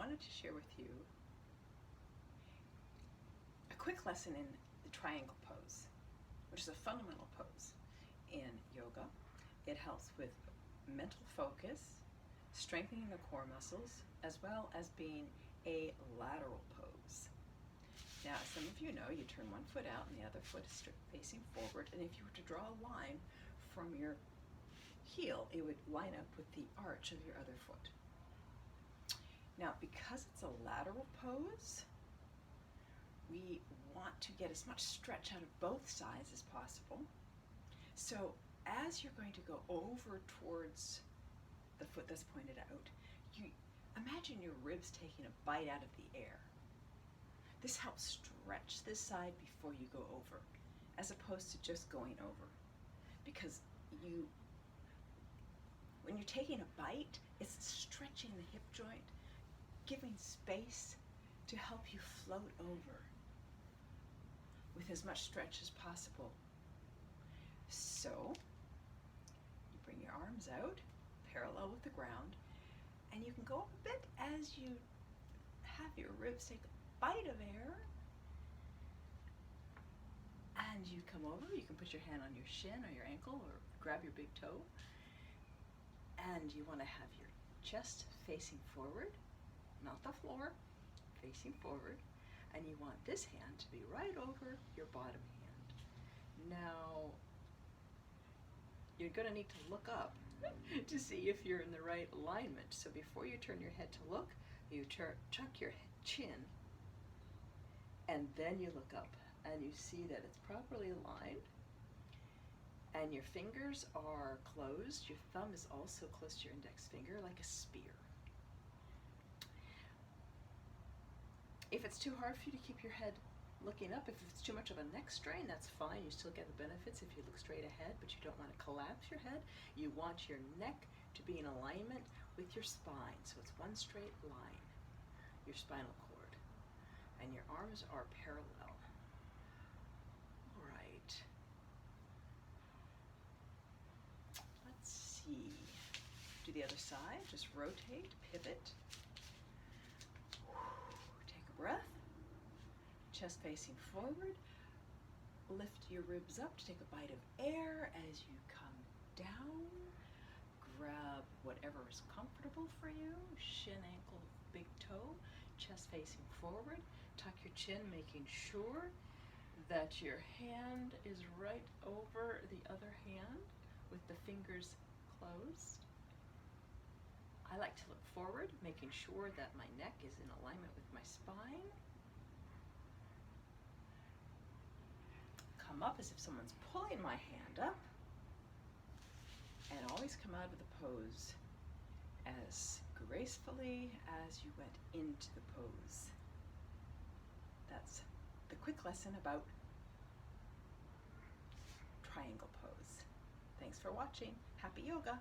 wanted to share with you a quick lesson in the triangle pose, which is a fundamental pose in yoga. It helps with mental focus, strengthening the core muscles, as well as being a lateral pose. Now, as some of you know, you turn one foot out and the other foot is facing forward, and if you were to draw a line from your heel, it would line up with the arch of your other foot. Now, because it's a lateral pose, we want to get as much stretch out of both sides as possible. So as you're going to go over towards the foot that's pointed out, you imagine your ribs taking a bite out of the air. This helps stretch this side before you go over, as opposed to just going over. Because when you're taking a bite, it's stretching the hip joint, giving space to help you float over with as much stretch as possible. So you bring your arms out parallel with the ground, and you can go up a bit as you have your ribs take a bite of air, and you come over. You can put your hand on your shin or your ankle or grab your big toe, and you want to have your chest facing forward, not the floor, facing forward, and you want this hand to be right over your bottom hand. Now, you're going to need to look up to see if you're in the right alignment. So before you turn your head to look, you tuck your chin, and then you look up, and you see that it's properly aligned, and your fingers are closed. Your thumb is also close to your index finger, like a spear. If it's too hard for you to keep your head looking up, if it's too much of a neck strain, that's fine. You still get the benefits if you look straight ahead, but you don't want to collapse your head. You want your neck to be in alignment with your spine, so it's one straight line, your spinal cord, and your arms are parallel. All right. Let's see. Do the other side. Just rotate, pivot. Take a breath. Chest facing forward. Lift your ribs up to take a bite of air as you come down. Grab whatever is comfortable for you. Shin, ankle, big toe. Chest facing forward. Tuck your chin, making sure that your hand is right over the other hand with the fingers closed. I like to look forward, making sure that my neck is in alignment with my spine. Come up as if someone's pulling my hand up, and always come out of the pose as gracefully as you went into the pose. That's the quick lesson about triangle pose. Thanks for watching. Happy yoga.